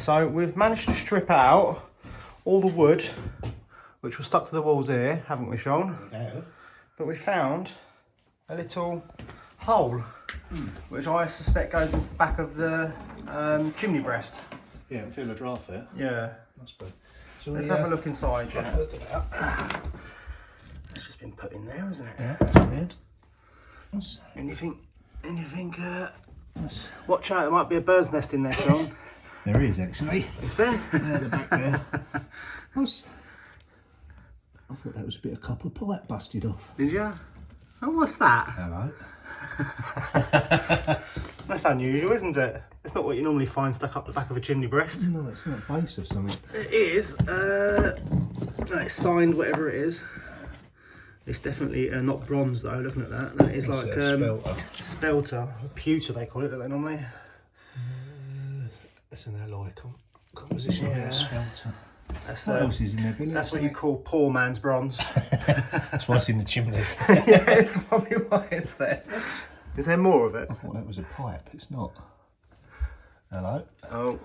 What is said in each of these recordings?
so we've managed to strip out all the wood which was stuck to the walls here, haven't we, Sean? Yeah. But we found a little hole, which I suspect goes into the back of the chimney breast. Yeah, I feel a draft there. Yeah. Must be. So Let's have a look inside, yeah. Look at that. It's just been put in there, isn't it? Yeah, that's weird. Anything, watch out, there might be a bird's nest in there, Sean. There is, actually. Is there? Yeah, the back there. I thought that was a bit of copper pipe busted off. Did you? Oh, what's that? Hello. That's unusual, isn't it? It's not what you normally find stuck up the back of a chimney breast. No, it's not a base of something. It is. It's signed, whatever it is. It's definitely not bronze though, looking at that. That is like spelter. Pewter they call it, don't they normally? It's an alloy composition of a spelter. What else is in there, Billy? That's what you call poor man's bronze. That's what's in the chimney. Yeah, it's probably why it's there. Is there more of it? I thought that was a pipe. It's not. Hello. Oh,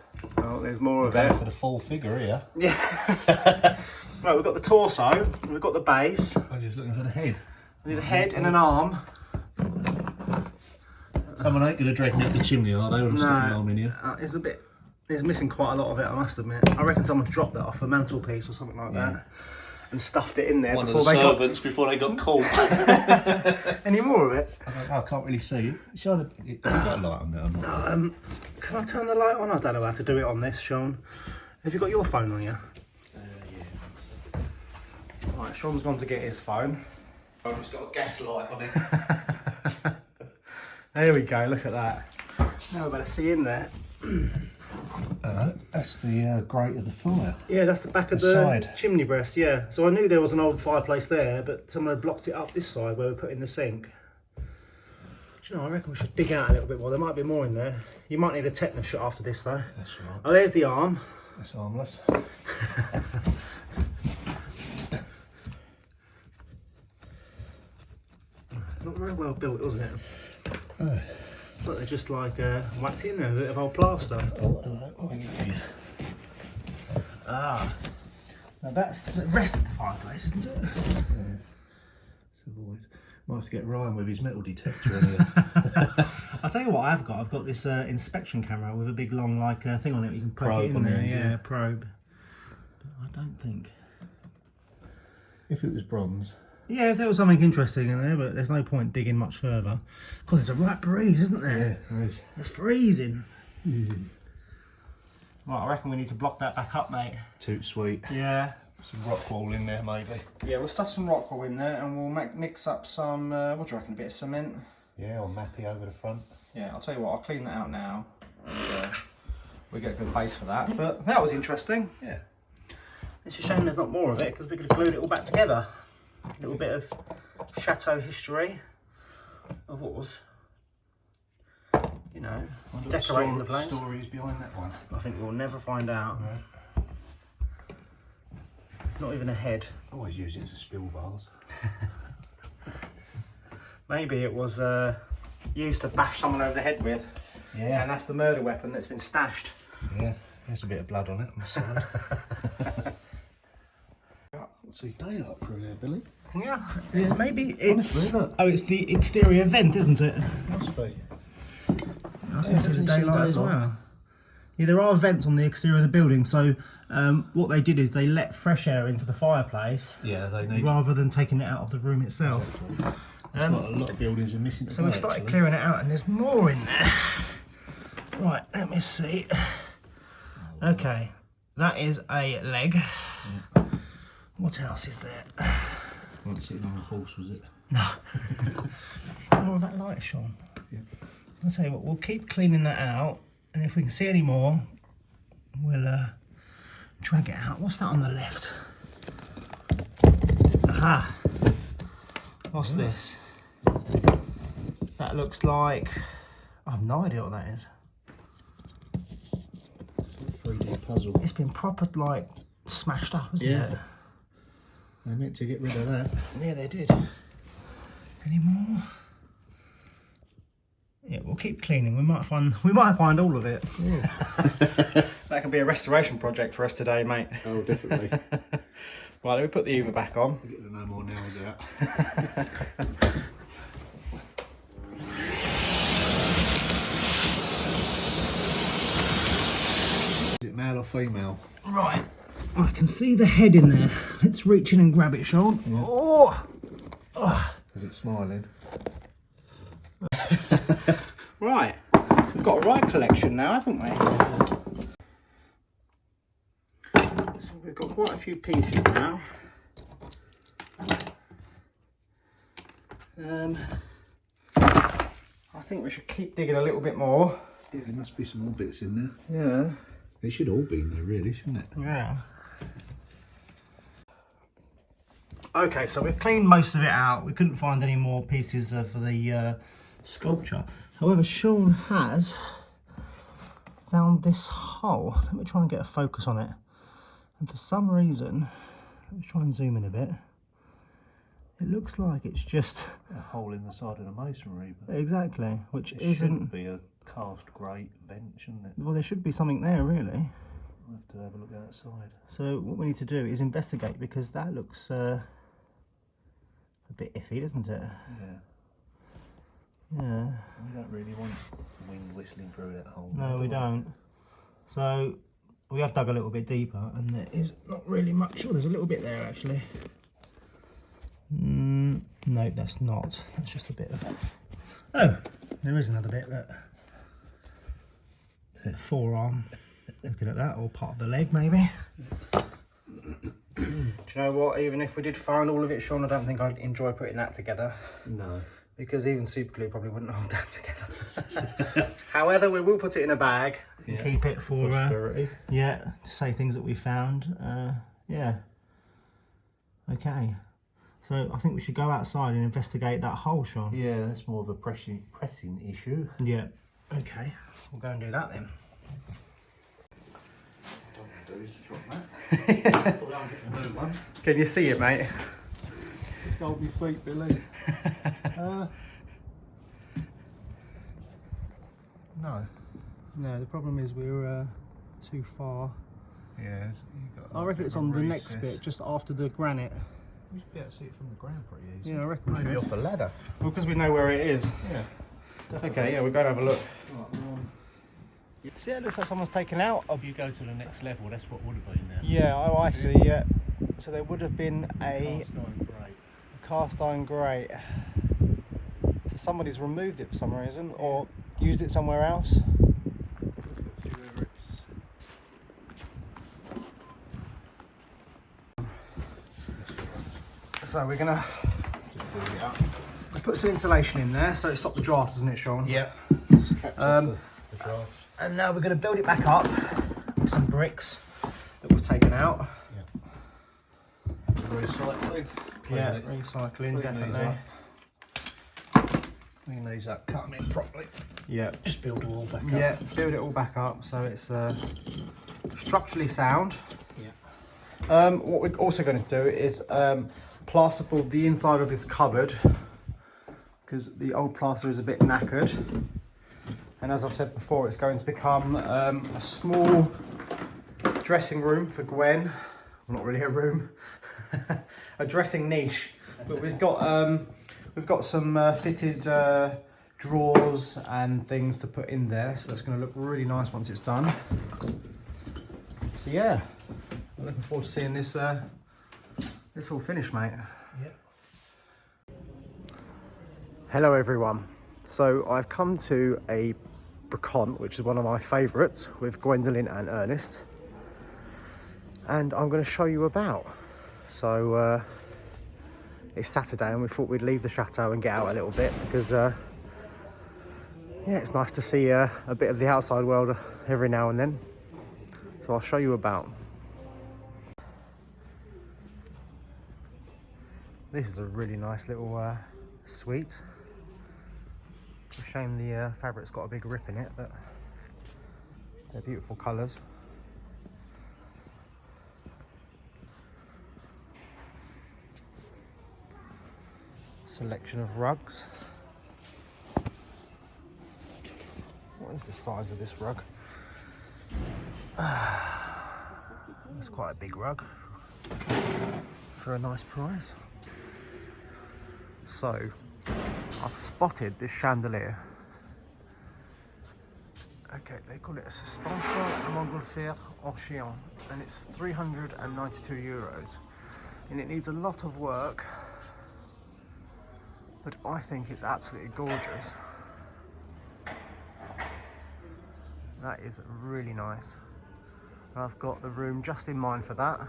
there's more of Going it. for the full figure here. Yeah. Right, we've got the torso, we've got the base. I'm just looking for the head. We need a head and an arm. Someone ain't going to drag me up the chimney, are they? Or stick an arm in here. It's missing quite a lot of it, I must admit. I reckon someone dropped that off a mantelpiece or something like that and stuffed it in there One of the servants before they got caught. Any more of it? I can't really see. Have you got a light on there? Can I turn the light on? I don't know how to do it on this, Sean. Have you got your phone on you? Yeah. Right, Sean's gone to get his phone. It's got a gas light on it. There we go, look at that. Now we're better see in there. That's the grate of the fire. Yeah, that's the back of the side. Chimney breast, yeah. So I knew there was an old fireplace there, but someone had blocked it up this side where we put in the sink. Do you know, I reckon we should dig out a little bit more. There might be more in there. You might need a tetanus shot after this though. That's right. Oh, there's the arm. That's harmless. Not very well built, wasn't it? Oh. It's like they just like whacked in there, a bit of old plaster. Oh, hello. What are you doing? Ah. Now that's the rest of the fireplace, isn't it? Yeah. It's a void. Might have to get Ryan with his metal detector in here. I'll tell you what I've got this inspection camera with a big long like thing on it. You can poke it in there, yeah, probe. But I don't think. If it was bronze. Yeah, if there was something interesting in there, but there's no point digging much further. God, there's a right breeze, isn't there? Yeah, there is. It's freezing. Right, I reckon we need to block that back up, mate. Too sweet. Yeah. Some rock wall in there, maybe. Yeah, we'll stuff some rock wool in there and we'll mix up some, what do you reckon, a bit of cement? Yeah, or mappy over the front. Yeah, I'll tell you what, I'll clean that out now. And, we get a good base for that. But that was interesting. Yeah. It's a shame there's not more of it because we could have glued it all back together. A little bit of Chateau history of what was, you know, decorating the place. Stories behind that one. I think we'll never find out. Right. Not even a head. Always use it as a spill vase. Maybe it was used to bash someone over the head with. Yeah. And that's the murder weapon that's been stashed. Yeah, there's a bit of blood on it on the side. What's the daylight through there, Billy? Yeah, maybe it's. Honestly, look. Oh, it's the exterior vent, isn't it? Must be. I can see the daylight as well. Yeah, there are vents on the exterior of the building, so what they did is they let fresh air into the fireplace. Yeah, they need. Rather than taking it out of the room itself. A lot of buildings are missing. So we started clearing it out, and there's more in there. Right, let me see. Okay, that is a leg. Yeah. What else is there? Wasn't sitting on a horse, was it? No. More of that light, Sean. Yeah. I'll tell you what, we'll keep cleaning that out, and if we can see any more, we'll drag it out. What's that on the left? Aha. What's this? That looks like... I have no idea what that is. 3D puzzle. It's been proper, like, smashed up, hasn't it? They meant to get rid of that. Yeah, they did. Any more? Yeah, we'll keep cleaning. We might find all of it. Yeah. That could be a restoration project for us today, mate. Oh, definitely. Right, let me put the Uber back on. Get the no more nails out. Is it male or female? Right, I can see the head in there. Let's reach in and grab it, Sean. Yeah. Oh! Is it smiling? Right, we've got a right collection now, haven't we? So we've got quite a few pieces now. I think we should keep digging a little bit more. Yeah, there must be some more bits in there. Yeah. They should all be in there, really, shouldn't it? Yeah. Okay, so we've cleaned most of it out. We couldn't find any more pieces for the sculpture. However, Sean has found this hole. Let me try and get a focus on it. And for some reason, let me try and zoom in a bit. It looks like it's just a hole in the side of the masonry. But exactly, which it isn't. Shouldn't be a cast grate vent, shouldn't it? Well, there should be something there, really. We'll have to have a look outside. So what we need to do is investigate, because that looks a bit iffy, doesn't it? Yeah. Yeah. We don't really want wind whistling through that hole. No, we don't. So we have dug a little bit deeper, and there is not really much. Oh, there's a little bit there actually. No, that's not. That's just a bit of. Oh, there is another bit. Look. Forearm. Looking at that, or part of the leg maybe. Do you know what? Even if we did find all of it, Sean, I don't think I'd enjoy putting that together. No. Because even super glue probably wouldn't hold that together. However, we will put it in a bag and keep it for yeah, to say things that we found. Yeah. Okay. So I think we should go outside and investigate that hole, Sean. Yeah, that's more of a pressing issue. Yeah. Okay. We'll go and do that then. Can you see it, mate? Just hold your feet, Billy. No. No, the problem is we're too far. Yeah, I reckon it's on the next bit, just after the granite. You should be able to see it from the ground pretty easy. Yeah, I reckon we Maybe should. off a ladder. Well, because we know where it is. Yeah. Definitely. Okay, yeah, we'll go and have a look. Right, See, it looks like someone's taken out. if you go to the next level, that's what would have been there. Yeah, oh, I see, yeah. So there would have been a cast iron grate. So somebody's removed it for some reason, or used it somewhere else. So we're gonna put some insulation in there so it stops the draft, doesn't it, Sean? Yeah. The draft. And now we're gonna build it back up with some bricks that we've taken out. Yeah. Recycling. Yeah, recycling, definitely. Clean these up, cut them in properly. Yeah. Just build it all back up. Yeah, build it all back up so it's structurally sound. Yeah. What we're also going to do is plasterboard the inside of this cupboard, because the old plaster is a bit knackered. And as I've said before, it's going to become a small dressing room for Gwen. Well, not really a room, a dressing niche. But we've got some fitted drawers and things to put in there, so that's going to look really nice once it's done. So yeah, I'm looking forward to seeing this this all finished, mate. Yeah. Hello everyone. So I've come to a bricant, which is one of my favourites, with Gwendolyn and Ernest, and I'm going to show you about. So it's Saturday and we thought we'd leave the chateau and get out a little bit, because yeah, it's nice to see a bit of the outside world every now and then. So I'll show you about. This is a really nice little suite. It's a shame the fabric's got a big rip in it, but they're beautiful colours. Selection of rugs. What is the size of this rug? It's quite a big rug for a nice price. So, I've spotted this chandelier. Okay, they call it a suspension à montgolfière en chien, and it's 392 euros. And it needs a lot of work, but I think it's absolutely gorgeous. That is really nice. I've got the room just in mind for that.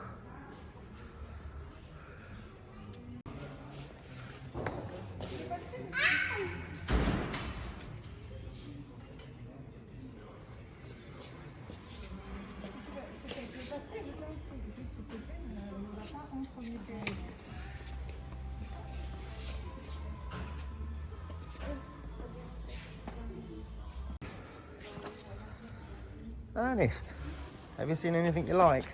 Ernest, have you seen anything you like?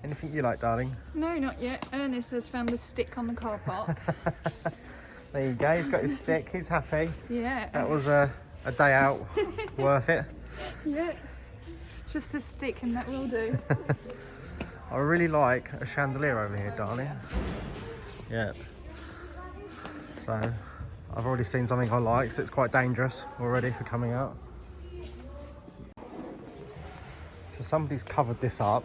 Anything you like, darling? No, not yet. Ernest has found a stick on the car park. There you go, he's got his stick, he's happy. Yeah. That was a day out, worth it. Yeah. Just a stick and that will do. I really like a chandelier over here, darling. Yeah. So, I've already seen something I like, so it's quite dangerous already for coming out. So somebody's covered this up.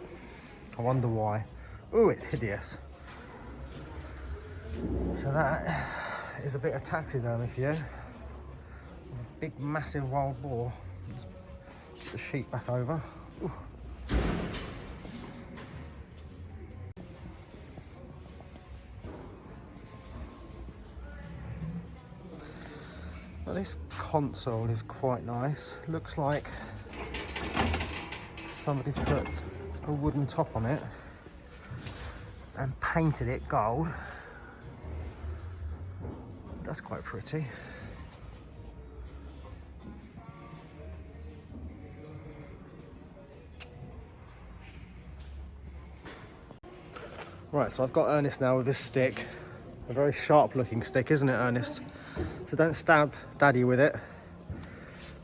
I wonder why. Oh, it's hideous. So that is a bit of taxidermy for you. A big, massive wild boar. Let's put the sheet back over. Ooh. Well, this console is quite nice. Looks like somebody's put a wooden top on it and painted it gold. That's quite pretty. Right, so I've got Ernest now with this stick. A very sharp looking stick, isn't it, Ernest? So don't stab Daddy with it.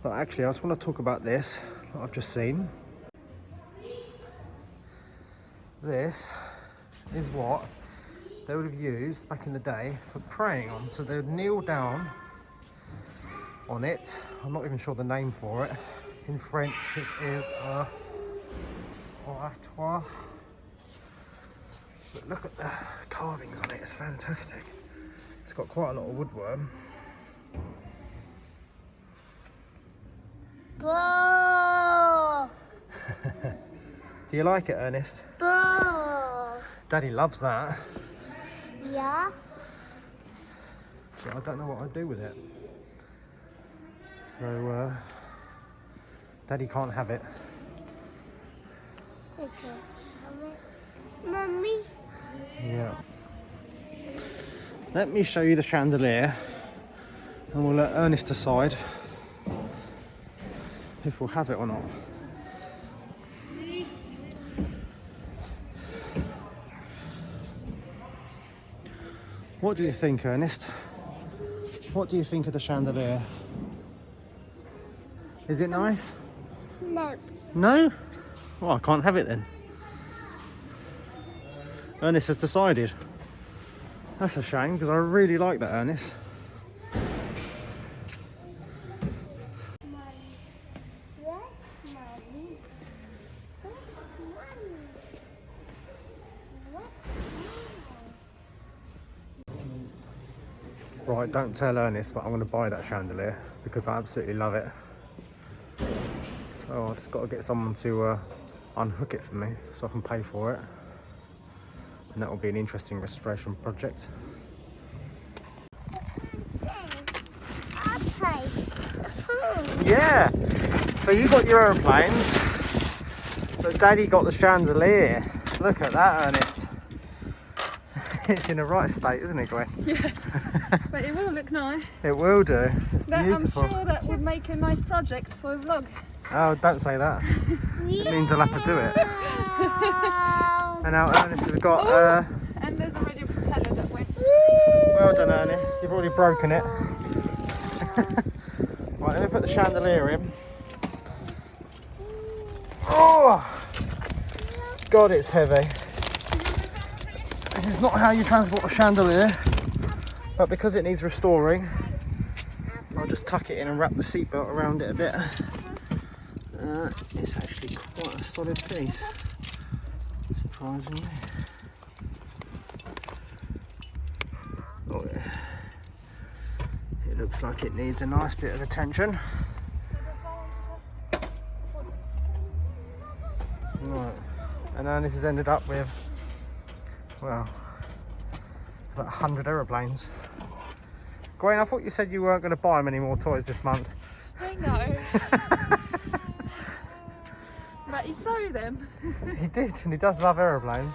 But actually, I just want to talk about this that I've just seen. This is what they would have used back in the day for praying on. So they would kneel down on it. I'm not even sure the name for it. In French, it is a oratoire. But look at the carvings on it, it's fantastic. It's got quite a lot of woodworm. Ball. Do you like it, Ernest? Ball. Daddy loves that. Yeah. But I don't know what I'd do with it. So, Daddy can't have it. Okay. Mummy. Yeah. Let me show you the chandelier and we'll let Ernest decide if we'll have it or not. What do you think, Ernest? What do you think of the chandelier? Is it nice? No. No? Well, I can't have it then. Ernest has decided. That's a shame because I really like that, Ernest. Right, don't tell Ernest, but I'm going to buy that chandelier because I absolutely love it. So I've just got to get someone to unhook it for me so I can pay for it. And that will be an interesting restoration project. Yeah! So you got your aeroplanes, but Daddy got the chandelier. Look at that, Ernest. It's in the right state, isn't it, Gwen? Yeah. But it will look nice. It will do. It's beautiful. I'm sure that would make a nice project for a vlog. Oh, don't say that. It means I'll have to do it. And now Ernest has got... and there's already a propeller that went. Well done, Ernest. You've already broken it. Right, let me put the chandelier in. Oh, God, it's heavy. This is not how you transport a chandelier, but because it needs restoring, I'll just tuck it in and wrap the seatbelt around it a bit. It's actually quite a solid piece, surprisingly. Oh, yeah. It looks like it needs a nice bit of attention. Right, and then this has ended up with, well, about 100 aeroplanes. Gwen, I thought you said you weren't going to buy many more toys this month. I know. But you saw them. He did, and he does love aeroplanes.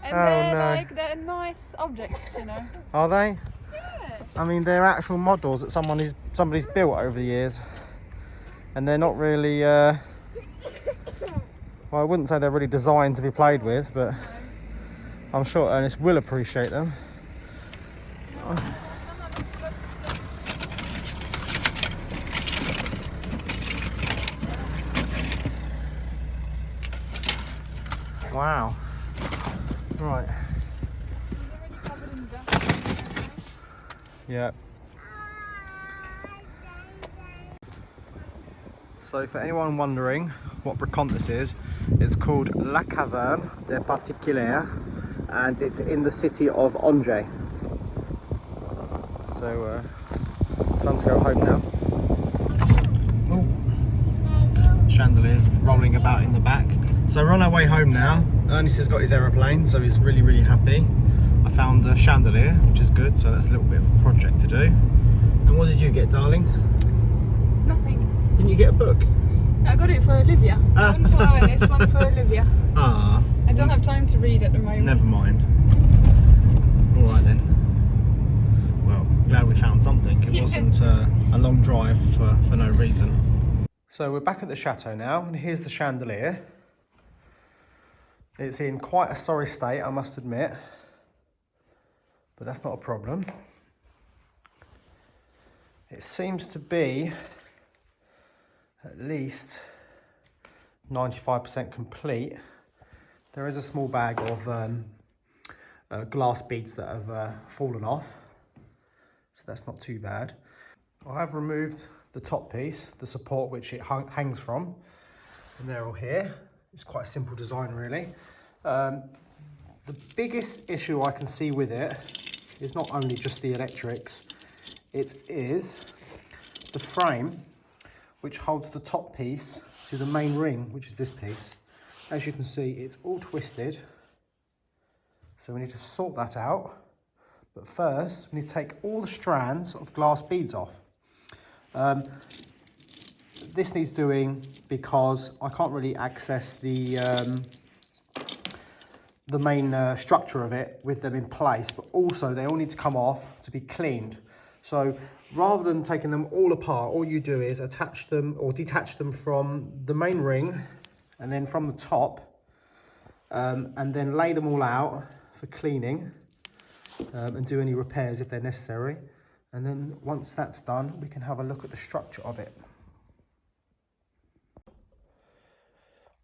And Oh, they're no. like, they're nice objects, you know. Are they? Yeah. I mean, they're actual models that somebody's built over the years. And they're not really, well, I wouldn't say they're really designed to be played with, but I'm sure Ernest will appreciate them. Wow. Right. Yeah. So for anyone wondering what brocante this is, it's called La Caverne des Particuliers, and it's in the city of Angers. So time to go home now. Oh, chandeliers rolling about in the back. So we're on our way home now. Ernest has got his aeroplane, so he's really, really happy. I found a chandelier, which is good, so that's a little bit of a project to do. And what did you get, darling? Nothing. Didn't you get a book? I got it for Olivia. One for Ernest, one for Olivia. Ah. I don't have time to read at the moment. Never mind. Alright then. Well, glad we found something. It wasn't a long drive for no reason. So we're back at the chateau now, and here's the chandelier. It's in quite a sorry state, I must admit. But that's not a problem. It seems to be at least 95% complete. There is a small bag of glass beads that have fallen off, so that's not too bad. I have removed the top piece, the support which it hangs from, and they're all here. It's quite a simple design, really. The biggest issue I can see with it is not only just the electrics, it is the frame which holds the top piece to the main ring, which is this piece. As you can see, it's all twisted, so we need to sort that out. But first, we need to take all the strands of glass beads off. This needs doing because I can't really access the main structure of it with them in place, but also they all need to come off to be cleaned. So rather than taking them all apart, all you do is attach them or detach them from the main ring and then from the top, and then lay them all out for cleaning, and do any repairs if they're necessary. And then once that's done, we can have a look at the structure of it.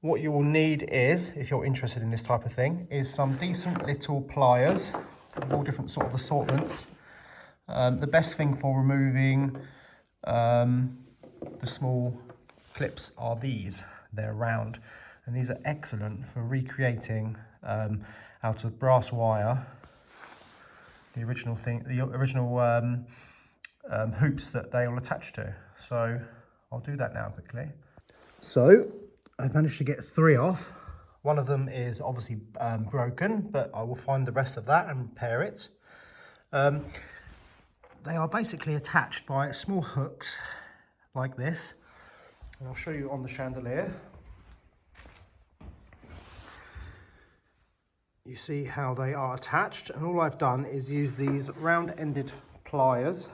What you will need is, if you're interested in this type of thing, is some decent little pliers of all different sort of assortments. The best thing for removing the small clips are these. They're round, and these are excellent for recreating out of brass wire the original hoops that they all attach to. So I'll do that now quickly. So I've managed to get 3 off. One of them is obviously broken, but I will find the rest of that and repair it. They are basically attached by small hooks like this, and I'll show you on the chandelier. You see how they are attached, and all I've done is use these round-ended pliers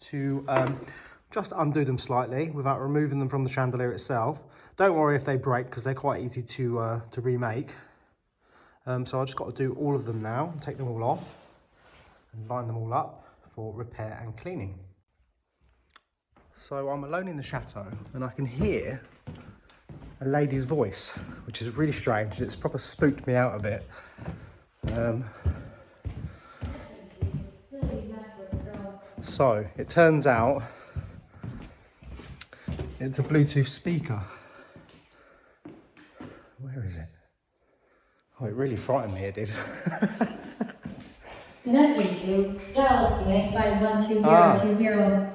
to just undo them slightly without removing them from the chandelier itself. Don't worry if they break, because they're quite easy to remake. So I just got to do all of them now, take them all off and line them all up for repair and cleaning. So I'm alone in the chateau, and I can hear a lady's voice, which is really strange. It's proper spooked me out of it. So it turns out it's a Bluetooth speaker. Where is it? Oh, it really frightened me, it did. Connecting to Galaxy 851220.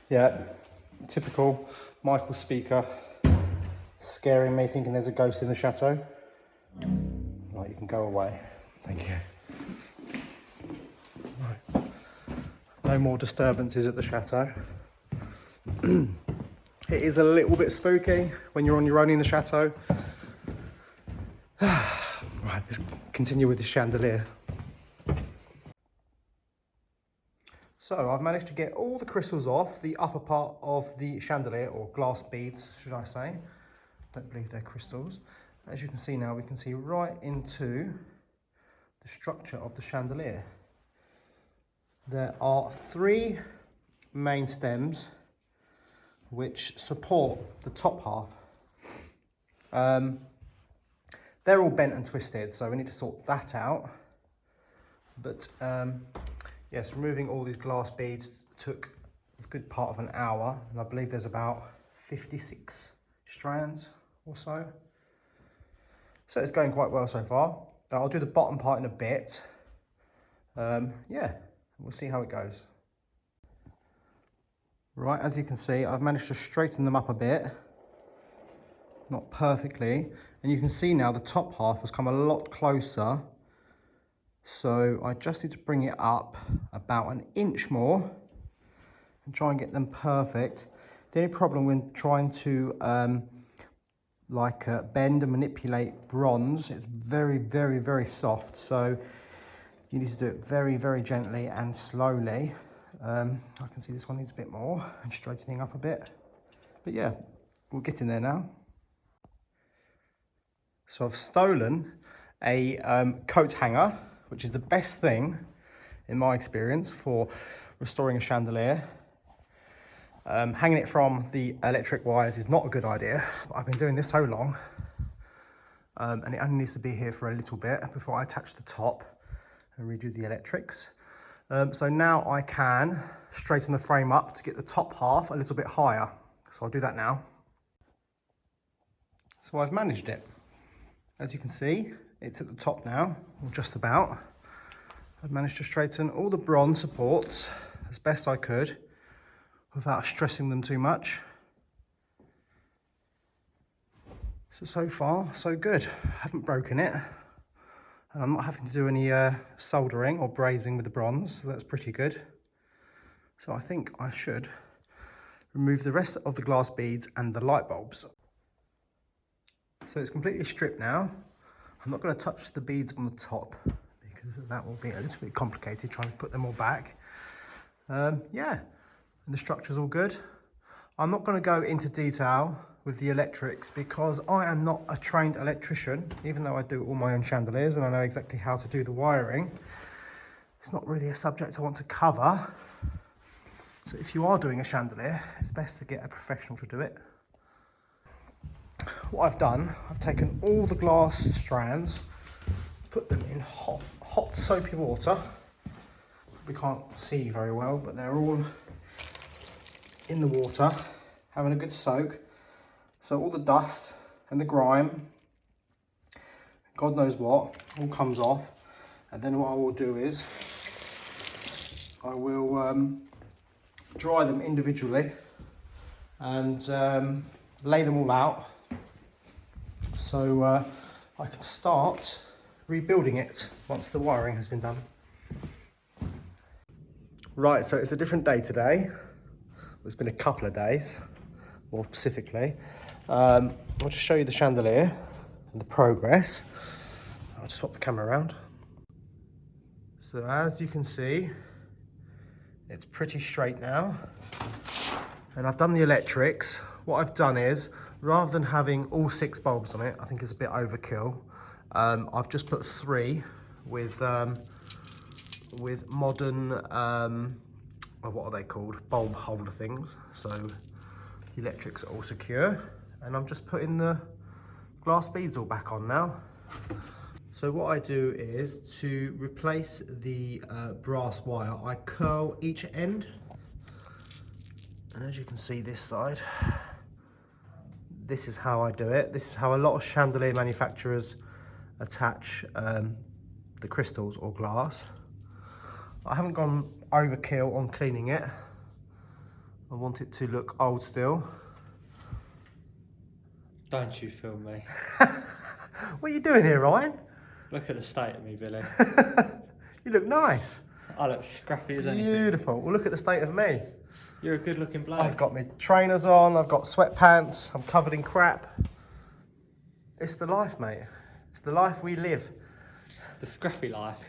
Yeah, typical Michael speaker, scaring me, thinking there's a ghost in the chateau. Right, you can go away. Thank you. Right. No more disturbances at the chateau. It is a little bit spooky when you're on your own in the chateau. Right, let's continue with the chandelier. So I've managed to get all the crystals off the upper part of the chandelier, or glass beads, should I say. Don't believe they're crystals. As you can see now, we can see right into the structure of the chandelier. There are 3 main stems which support the top half. They're all bent and twisted, so we need to sort that out. But yes, removing all these glass beads took a good part of an hour, and I believe there's about 56 strands or so. So it's going quite well so far. I'll do the bottom part in a bit. Yeah, we'll see how it goes. Right, as you can see, I've managed to straighten them up a bit. Not perfectly. And you can see now the top half has come a lot closer. So I just need to bring it up about an inch more and try and get them perfect. The only problem when trying to bend and manipulate bronze, it's very, very, very soft. So you need to do it very, very gently and slowly. I can see this one needs a bit more and straightening up a bit. But yeah, we'll get in there now. So I've stolen a coat hanger, which is the best thing, in my experience, for restoring a chandelier. Hanging it from the electric wires is not a good idea, but I've been doing this so long, and it only needs to be here for a little bit before I attach the top and redo the electrics. So now I can straighten the frame up to get the top half a little bit higher. So I'll do that now. So I've managed it. As you can see, it's at the top now, or just about. I've managed to straighten all the bronze supports as best I could without stressing them too much. So far, so good. I haven't broken it. And I'm not having to do any soldering or brazing with the bronze, so that's pretty good. So I think I should remove the rest of the glass beads and the light bulbs. So it's completely stripped now. I'm not going to touch the beads on the top because that will be a little bit complicated trying to put them all back. Yeah, and the structure's all good. I'm not going to go into detail with the electrics because I am not a trained electrician, even though I do all my own chandeliers and I know exactly how to do the wiring. It's not really a subject I want to cover. So if you are doing a chandelier, it's best to get a professional to do it. What I've done, I've taken all the glass strands, put them in hot soapy water. We can't see very well, but they're all in the water, having a good soak. So all the dust and the grime, God knows what, all comes off. And then what I will do is, I will dry them individually and lay them all out. So I can start rebuilding it once the wiring has been done. Right, so it's a different day today. It's been a couple of days, more specifically. I'll just show you the chandelier and the progress. I'll just swap the camera around. So as you can see, it's pretty straight now. And I've done the electrics. What I've done is, rather than having all 6 bulbs on it, I think it's a bit overkill. I've just put 3 with modern, well, what are they called? Bulb holder things. So the electrics are all secure. and I'm just putting the glass beads all back on now. So what I do is, to replace the brass wire, I curl each end. And as you can see this side, this is how I do it. This is how a lot of chandelier manufacturers attach the crystals or glass. I haven't gone overkill on cleaning it. I want it to look old still. Don't you film me. What are you doing here, Ryan? Look at the state of me, Billy. You look nice. I look scruffy as anything. Beautiful. Well, look at the state of me. You're a good looking bloke. I've got my trainers on, I've got sweatpants, I'm covered in crap. It's the life, mate. It's the life we live. The scruffy life.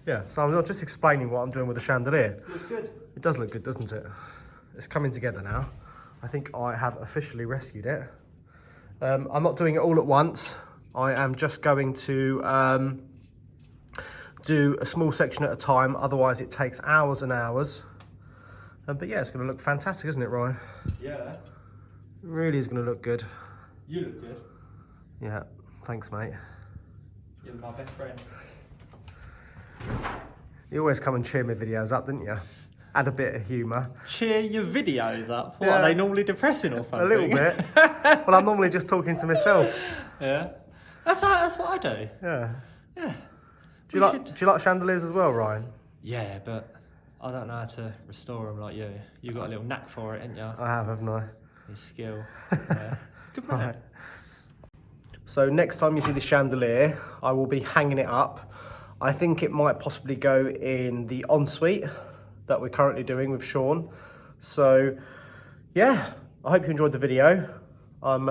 Yeah, so I'm just explaining what I'm doing with the chandelier. Looks good. It does look good, doesn't it? It's coming together now. I think I have officially rescued it. I'm not doing it all at once. I am just going to do a small section at a time, otherwise it takes hours and hours. But yeah, it's going to look fantastic, isn't it, Ryan? Yeah. It really is going to look good. You look good. Yeah, thanks, mate. You're my best friend. You always come and cheer my videos up, didn't you? Add a bit of humour. Cheer your videos up? What, Yeah. are they normally depressing or something? A little bit. Well, I'm normally just talking to myself. Yeah. That's what I do. Yeah. Yeah. Do you like chandeliers as well, Ryan? Yeah, but I don't know how to restore them like you. You got a little knack for it, ain't you? I have, haven't I? Your skill. Yeah. Good man. Right. So next time you see the chandelier, I will be hanging it up. I think it might possibly go in the ensuite that we're currently doing with Sean. So yeah, I hope you enjoyed the video. I'm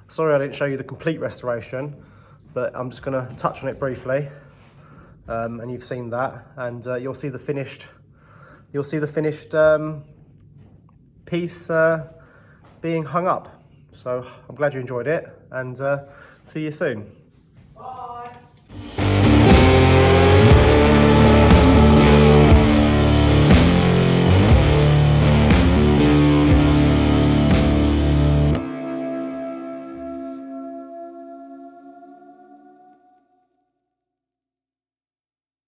sorry I didn't show you the complete restoration, but I'm just gonna touch on it briefly. And you've seen that, and you'll see the finished piece being hung up. So I'm glad you enjoyed it, and see you soon. Bye.